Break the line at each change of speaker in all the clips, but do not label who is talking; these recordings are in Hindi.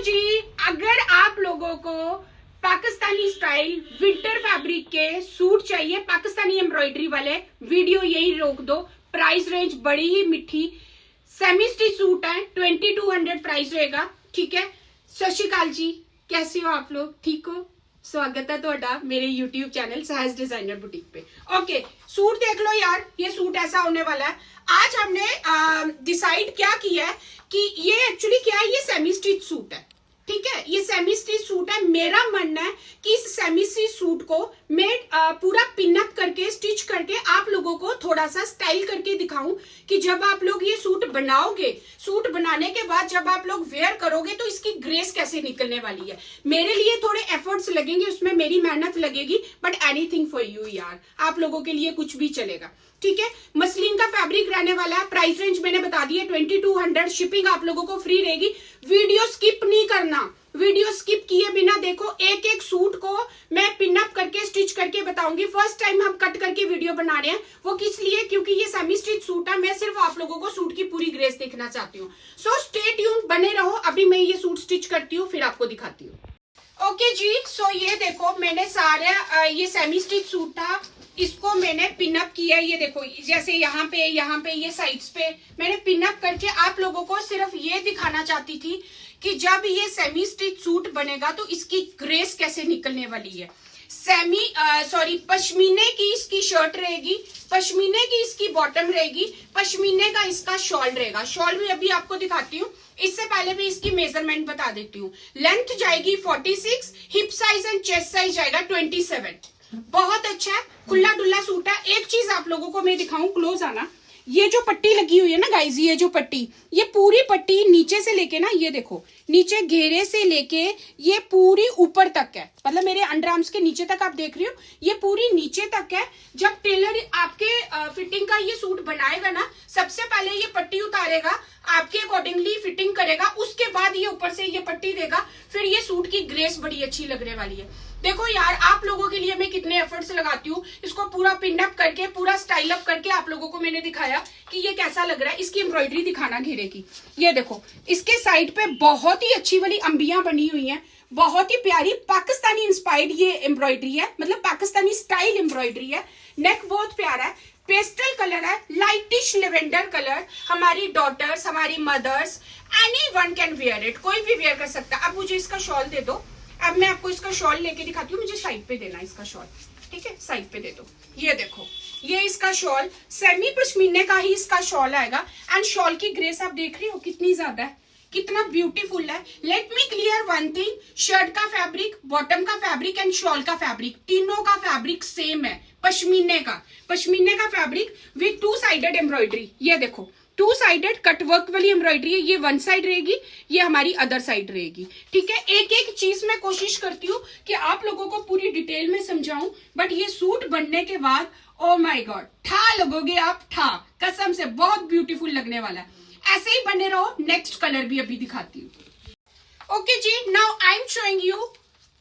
जी, अगर आप लोगों को पाकिस्तानी स्टाइल विंटर फैब्रिक के सूट चाहिए, पाकिस्तानी एम्ब्रॉयडरी वाले, वीडियो यही रोक दो। प्राइस रेंज बड़ी ही मिठी, सेमी स्टिच सूट है, 2200 प्राइस रहेगा। ठीक है। सत श्री अकाल जी, कैसे हो आप लोग? ठीक हो? स्वागत है ਤੁਹਾਡਾ मेरे YouTube चैनल सहज डिजाइनर बुटीक पे। ओके, सूट देख लो यार, ये सूट ऐसा होने वाला है। आज हमने डिसाइड क्या किया है कि ये एक्चुअली क्या है, ये सेमी स्टिच सूट है। ठीक है, ये सेमी स्टिच सूट है। मेरा मानना है कि इस सेमी स्टिच सूट को मैं पूरा पिनअप करके स्टिच करके आप लोगों को थोड़ा सा स्टाइल करके दिखाऊं कि जब आप लोग ये सूट बनाओगे, सूट बनाने के बाद जब आप लोग वेयर करोगे तो इसकी ग्रेस कैसे निकलने वाली है। मेरे लिए थोड़े एफर्ट्स लगेंगे, उसमें मेरी मेहनत लगेगी, बट एनीथिंग फॉर यू यार, आप लोगों के लिए कुछ भी चलेगा। ठीक है। मसलिन का फैब्रिक रहने वाला है। प्राइस रेंज मैंने बता दी है 2200। शिपिंग आप लोगों को फ्री रहेगी। वीडियो स्किप नहीं करना, वीडियो स्किप किए बिना देखो। एक एक सूट को मैं पिनअप करके स्टिच करके बताऊंगी। फर्स्ट टाइम हम कट करके वीडियो बना रहे हैं, वो किस लिए? क्योंकि ये सेमी स्टिच सूट है। मैं सिर्फ आप लोगों को सूट की पूरी ग्रेस देखना चाहती हूँ। सो स्टे ट्यून्ड, बने रहो। अभी मैं ये सूट स्टिच करती हूँ, फिर आपको दिखाती हूँ। ओके जी, सो ये देखो, मैंने सारा ये सेमी स्टिच सूट था, इसको मैंने पिनअप किया। ये देखो, जैसे यहाँ पे ये साइड्स पे मैंने पिनअप करके आप लोगों को सिर्फ ये दिखाना चाहती थी कि जब ये सेमी स्टिच सूट बनेगा तो इसकी ग्रेस कैसे निकलने वाली है। पश्मीने की इसकी शर्ट रहेगी, पश्मीने की इसकी बॉटम रहेगी, पश्मीने का इसका शॉल रहेगा। शॉल भी अभी आपको दिखाती हूँ, इससे पहले भी इसकी मेजरमेंट बता देती हूँ। लेंथ जाएगी 46, hip size and chest size जाएगा 27। बहुत अच्छा है, खुला डुल्ला सूट है। एक चीज आप लोगों को मैं दिखाऊं, क्लोज आना। ये जो पट्टी लगी हुई है ना गाइज, ये जो पट्टी, ये पूरी पट्टी नीचे से लेके ना, ये देखो नीचे घेरे से लेके ये पूरी ऊपर तक है, मतलब मेरे अंडर आर्म्स के नीचे तक आप देख रही हो, ये पूरी नीचे तक है। जब टेलर आपके फिटिंग का ये सूट बनाएगा ना, सबसे पहले ये पट्टी उतारेगा, आपके अकॉर्डिंगली फिटिंग करेगा, उसके बाद ये ऊपर से ये पट्टी देगा, फिर ये सूट की ग्रेस बड़ी अच्छी लगने वाली है। देखो यार, आप लोगों के लिए मैं कितने एफर्ट्स लगाती हूँ। इसको पूरा पिनअप करके, पूरा स्टाइल अप करके आप लोगों को मैंने दिखाया कि ये कैसा लग रहा है। इसकी एम्ब्रॉयडरी दिखाना घेरे की, ये देखो, इसके साइड पे बहुत ही अच्छी वाली अंबियां बनी हुई हैं, बहुत ही प्यारी पाकिस्तानी इंस्पायर्ड ये एम्ब्रॉयडरी है, मतलब पाकिस्तानी स्टाइल एम्ब्रॉयडरी है। नेक बहुत प्यारा है, पेस्टल कलर है, लाइटिश लेवेंडर कलर। हमारी डॉटर्स, हमारी mothers, anyone can wear it, कोई भी वेयर कर सकता है। अब मुझे इसका शॉल दे दो। अब मैं आपको इसका शॉल लेके दिखाती हूँ, मुझे साइड पे देना इसका शॉल। ठीक है, साइड पे दे दो। ये देखो, ये इसका शॉल, सेमी पश्मीने का ही इसका शॉल आएगा। एंड शॉल की ग्रेस आप देख रही हो कितनी ज्यादा है, कितना ब्यूटीफुल है। Let me clear one thing, shirt का फैब्रिक, बॉटम का फैब्रिक एंड शॉल का फैब्रिक, तीनों का फैब्रिक सेम है। पश्मीने का फैब्रिक विथ 2 साइडेड एम्ब्रॉयडरी। ये देखो, 2 साइडेड कट वर्क वाली एम्ब्रॉयडरी है। ये 1 साइड रहेगी, ये हमारी अदर साइड रहेगी। ठीक है, एक एक चीज मैं कोशिश करती हूँ कि आप लोगों को पूरी डिटेल में समझाऊं, बट ये सूट बनने के बाद ओ माय गॉड, ठा लगोगे आप, ठा, कसम से बहुत ब्यूटीफुल लगने वाला है। ऐसे ही बने रहो। नेक्स्ट कलर भी अभी दिखाती हूँ। ओके जी, now I am showing you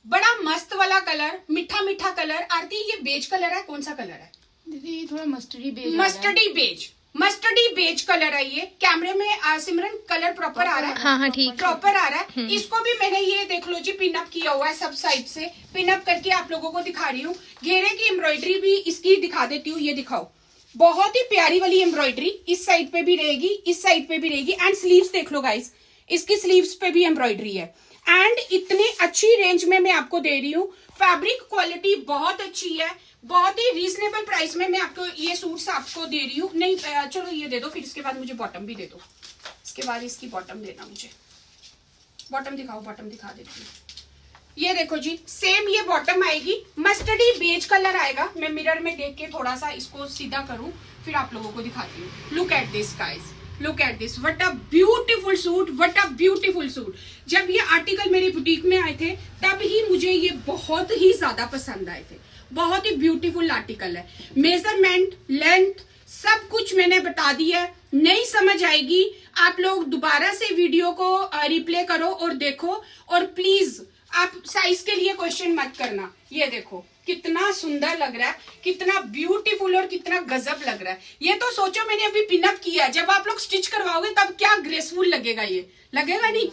बड़ा मस्त वाला कलर, मीठा मीठा कलर। आरती, ये बेज कलर है, कौन सा कलर है
दीदी? थोड़ा mustardy beige,
mustardy beige colour है ये। कैमरे में सिमरन कलर प्रॉपर आ रहा है?
हाँ ठीक,
प्रॉपर आ रहा है। इसको भी मैंने ये देख लो जी, पिनअप किया हुआ है, सब साइड से पिनअप करके आप लोगों को दिखा रही हूँ। घेरे की एम्ब्रॉयडरी भी इसकी दिखा देती हूँ, ये दिखाओ, बहुत ही प्यारी वाली एम्ब्रॉयडरी। इस साइड पे भी रहेगी, इस साइड पे भी रहेगी। एंड स्लीव्स देख लो गाइस, इसकी स्लीव्स पे भी एम्ब्रॉयडरी है। एंड इतनी अच्छी रेंज में मैं आपको दे रही हूँ। फैब्रिक क्वालिटी बहुत अच्छी है, बहुत ही रीजनेबल प्राइस में मैं आपको ये सूट्स आपको दे रही हूँ। नहीं, चलो ये दे दो, फिर इसके बाद मुझे बॉटम भी दे दो। इसके बाद इसकी बॉटम देना मुझे। बॉटम दिखाओ, बॉटम दिखा देती हूँ। ये देखो जी, सेम ये बॉटम आएगी, मस्टर्डी बेज कलर आएगा। मैं मिरर में देख के थोड़ा सा इसको सीधा करूं, फिर आप लोगों को दिखाती हूँ। Look at this guys, look at this, what a beautiful suit, what a beautiful suit. जब ये आर्टिकल मेरी बुटीक में आए थे तब ही मुझे ये बहुत ही ज्यादा पसंद आए थे। बहुत ही ब्यूटीफुल आर्टिकल है। मेजरमेंट, लेंथ, सब कुछ मैंने बता दिया है। नहीं समझ आएगी, आप लोग दोबारा से वीडियो को रिप्ले करो और देखो। और प्लीज आप साइज के लिए क्वेश्चन मत करना। ये देखो कितना सुंदर लग रहा है, कितना ब्यूटीफुल और कितना गजब लग रहा है। ये तो सोचो मैंने अभी पिनअप किया, जब आप लोग स्टिच करवाओगे तब क्या ग्रेसफुल लगेगा। ये लगेगा नहीं?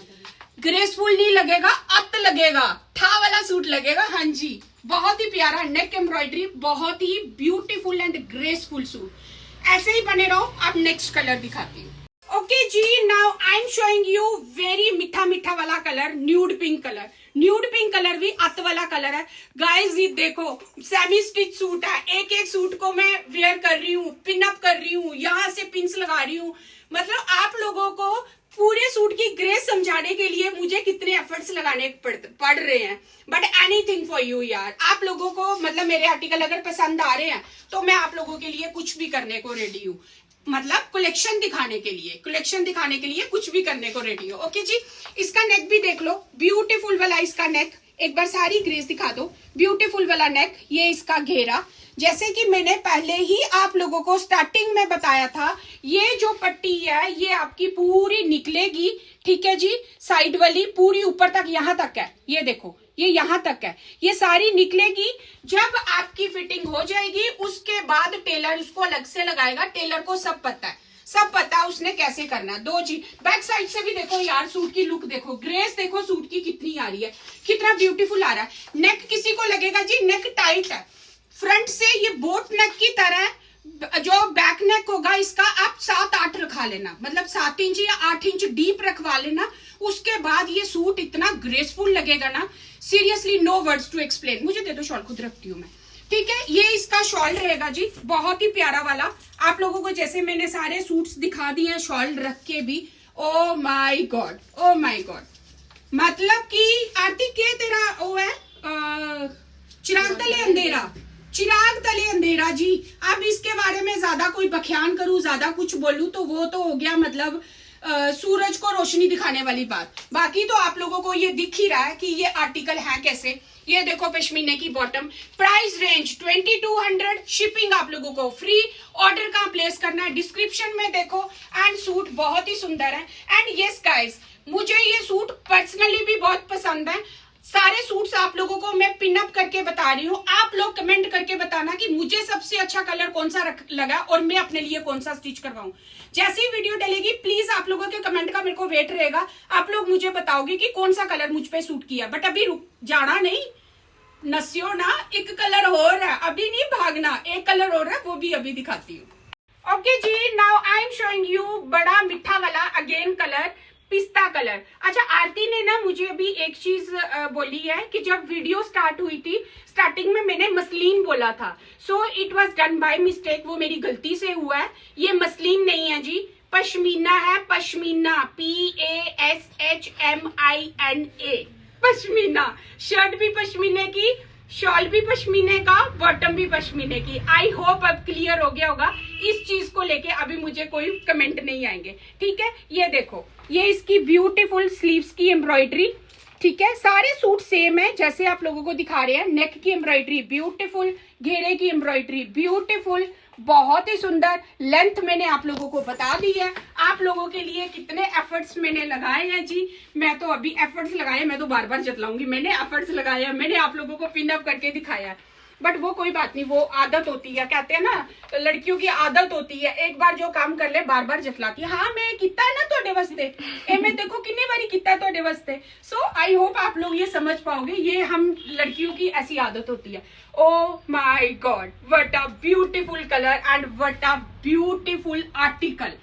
ग्रेसफुल नहीं लगेगा, अत लगेगा, ठा वाला सूट लगेगा। हाँ जी, बहुत ही प्यारा नेक एम्ब्रॉयडरी, बहुत ही ब्यूटीफुल एंड ग्रेसफुल सूट। ऐसे ही बने रहो। अब नेक्स्ट कलर दिखाती हूँ। ओके जी, now I am showing you very मीठा मीठा वाला colour, nude pink colour. Nude pink colour भी अत वाला कलर है गाइस। ये देखो, सेमी स्टिच सूट है। एक एक सूट को मैं वेयर कर रही हूँ, पिन अप कर रही हूँ, यहाँ से पिंस लगा रही हूँ। मतलब आप लोगों को पूरे सूट की ग्रेस समझाने के लिए मुझे कितने एफर्ट्स लगाने पड़ रहे हैं, बट एनीथिंग फॉर यू यार। आप लोगों को मतलब मेरे आर्टिकल अगर पसंद आ रहे हैं तो मैं आप लोगों के लिए कुछ भी करने को रेडी हूँ। मतलब कलेक्शन दिखाने के लिए कुछ भी करने को रेडी हो। ओके जी, इसका नेक भी देख लो, ब्यूटीफुल वाला इसका नेक। एक बार सारी ग्रेस दिखा दो, ब्यूटीफुल वाला नेक। ये इसका घेरा, जैसे कि मैंने पहले ही आप लोगों को स्टार्टिंग में बताया था, ये जो पट्टी है ये आपकी पूरी निकलेगी, ठीक है जी। साइड वाली पूरी ऊपर तक, यहाँ तक है, ये देखो, ये यहाँ तक है, ये सारी निकलेगी। जब आपकी फिटिंग हो जाएगी उसके बाद टेलर उसको अलग से लगाएगा। टेलर को सब पता है उसने कैसे करना है। दो चीज, बैक साइड से भी देखो यार, सूट की लुक देखो, ग्रेस देखो सूट की कितनी आ रही है, कितना ब्यूटीफुल आ रहा है। नेक किसी को लगेगा जी नेक टाइट है, फ्रंट से ये बोट नेक की तरह। जो बैक नेक होगा इसका आप 7-8 रखा लेना, मतलब 7 इंच या 8 इंच डीप रखवा लेना। उसके बाद ये सूट इतना ग्रेसफुल लगेगा ना, seriously no words to explain. मुझे दे दो शॉल, खुद रखती हूँ मैं, ठीक है। ये इसका शॉल रहेगा जी, बहुत ही प्यारा वाला। आप लोगों को जैसे मैंने सारे सूट्स दिखा दिए शॉल रख के भी। ओ my God, O my God, मतलब कि आरती के तेरा वो है चिराग तले अंधेरा, चिराग तले अंधेरा जी। अब इसके बारे में ज्यादा कोई बख्यान करूं, ज्यादा कुछ बोलूं तो वो तो हो गया मतलब सूरज को रोशनी दिखाने वाली बात। बाकी तो आप लोगों को ये दिख ही रहा है कि ये आर्टिकल है कैसे। ये देखो पश्मीने की बॉटम, प्राइस रेंज 2200, शिपिंग आप लोगों को फ्री। ऑर्डर कहाँ प्लेस करना है डिस्क्रिप्शन में देखो। एंड सूट बहुत ही सुंदर है। एंड यस गाइस, मुझे ये सूट पर्सनली भी बहुत पसंद है। सारे सूट्स आप लोगों को मैं पिन अप करके बता रही हूँ। आप लोग कमेंट करके बताना कि मुझे सबसे अच्छा कलर कौन सा लगा और मैं अपने लिए कौन सा स्टिच करवाऊं। जैसी वीडियो डलेगी प्लीज आप लोगों के कमेंट का मेरे को वेट रहेगा। आप लोग मुझे बताओगे कि कौन सा कलर मुझ पे सूट किया। बट अभी रुक जाना नहीं, नसियो ना, एक कलर और है, अभी नहीं भागना, एक कलर और है, वो भी अभी दिखाती हूँ। ओके जी, now I am showing you बड़ा मीठा वाला अगेन कलर, पिस्ता कलर। अच्छा, आरती ने ना मुझे अभी एक चीज बोली है कि जब वीडियो स्टार्ट हुई थी स्टार्टिंग में मैंने मसलिन बोला था। So it was done by mistake, वो मेरी गलती से हुआ है। ये मसलिन नहीं है जी, पश्मीना है, पश्मीना, PASHMINA, पश्मीना। शर्ट भी पश्मीने की, शॉल भी पश्मीने का, बॉटम भी पश्मीने की। आई होप अब क्लियर हो गया होगा इस चीज को लेके, अभी मुझे कोई कमेंट नहीं आएंगे, ठीक है। ये देखो, ये इसकी ब्यूटीफुल स्लीव्स की एम्ब्रॉयडरी, ठीक है। सारे सूट सेम है जैसे आप लोगों को दिखा रहे हैं। नेक की एम्ब्रॉयडरी ब्यूटीफुल, घेरे की एम्ब्रॉयडरी ब्यूटीफुल, बहुत ही सुंदर। लेंथ मैंने आप लोगों को बता दी है। आप लोगों के लिए कितने एफर्ट्स मैंने लगाए हैं जी, मैं तो अभी एफर्ट्स लगाए, मैं तो बार बार जतलाऊंगी। मैंने एफर्ट्स लगाए हैं, मैंने आप लोगों को पिन अप करके दिखाया है। बट वो कोई बात नहीं, वो आदत होती है, कहते हैं ना लड़कियों की आदत होती है, एक बार जो काम कर ले बार बार जतलाती है। हाँ मैं किता है ना तोड़े वास्ते, मैं देखो कितनी बारी किता है तोड़े वास्ते। सो आई होप आप लोग ये समझ पाओगे, ये हम लड़कियों की ऐसी आदत होती है। Oh my god, what a beautiful colour and what a beautiful article.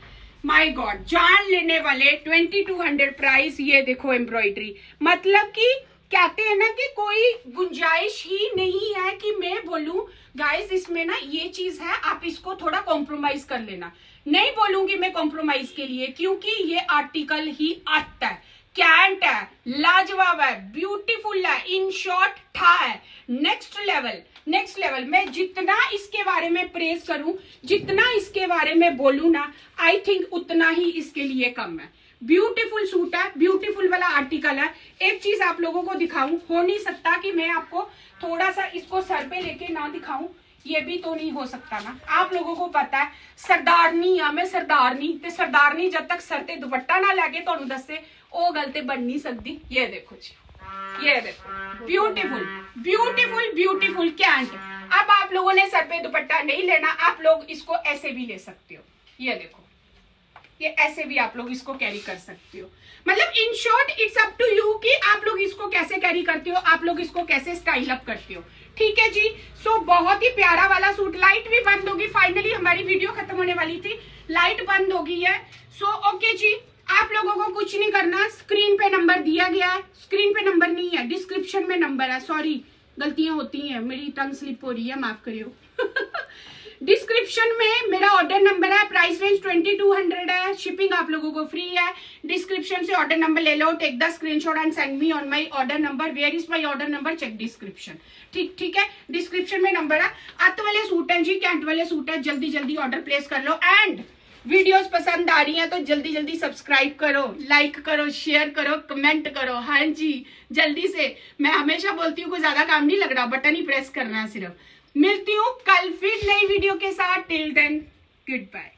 My god, जान लेने वाले 2200 प्राइस। ये देखो एम्ब्रॉयडरी, मतलब कि कहते हैं ना कि कोई गुंजाइश ही नहीं है कि मैं बोलूं गाइस इसमें ना ये चीज है, आप इसको थोड़ा कॉम्प्रोमाइज कर लेना। नहीं बोलूंगी मैं कॉम्प्रोमाइज के लिए, क्योंकि ये आर्टिकल ही आता है, कैंट है, लाजवाब है, ब्यूटीफुल है, इन शॉर्ट ठा है, नेक्स्ट लेवल, नेक्स्ट लेवल। मैं जितना इसके बारे में प्रेज करूं, जितना इसके बारे में बोलूं ना, आई थिंक उतना ही इसके लिए कम है। ब्यूटीफुल सूट है, ब्यूटीफुल वाला आर्टिकल है। एक चीज आप लोगों को दिखाऊं, हो नहीं सकता कि मैं आपको थोड़ा सा इसको सर पे लेके ना दिखाऊं, ये भी तो नहीं हो सकता ना। आप लोगों को पता है सरदारनी है, मैं सरदारनी ते सरदारनी जब तक सर ते दुपट्टा ना लगे तो दसे ओ गल ते बन नहीं सकती। ये देखो जी, ये देखो, ब्यूटीफुल ब्यूटीफुल ब्यूटीफुल कैंट। अब आप लोगों ने सर पे दुपट्टा नहीं लेना, आप लोग इसको ऐसे भी ले सकते हो। ये देखो, ये ऐसे भी आप लोग इसको कैरी कर सकते हो। मतलब in short it's up to you कि आप लोग इसको कैसे कैरी करते हो, आप लोग इसको कैसे स्टाइल अप करते हो। ठीक है जी। सो बहुत ही प्यारा वाला सूट। लाइट भी बंद होगी, फाइनली हमारी वीडियो खत्म होने वाली थी, लाइट बंद हो गई है। सो ओके जी, आप लोगों को कुछ नहीं करना, स्क्रीन पे नंबर दिया गया है, स्क्रीन पे नंबर नहीं है, डिस्क्रिप्शन में नंबर है। सॉरी, गलतियां होती हैं, मेरी टंग स्लिप हो रही है, माफ करियो। डिस्क्रिप्शन में मेरा ऑर्डर नंबर है, प्राइस रेंज 2200 है, शिपिंग आप लोगों को फ्री है। डिस्क्रिप्शन से ऑर्डर नंबर ले लो, take the screenshot and send me on my order number. Where is my order number, check description. ठीक है, डिस्क्रिप्शन में नंबर है। अत वाले सूट है जी, कैंट वाले सूट है, जल्दी जल्दी ऑर्डर प्लेस कर लो। एंड वीडियोस पसंद आ रही हैं तो जल्दी जल्दी सब्सक्राइब करो, लाइक करो, शेयर करो, कमेंट करो। हाँ जी, जल्दी से। मैं हमेशा बोलती हूँ कोई ज्यादा काम नहीं लग रहा, बटन ही प्रेस करना है सिर्फ। मिलती हूँ कल फिर नई वीडियो के साथ। Till then good bye.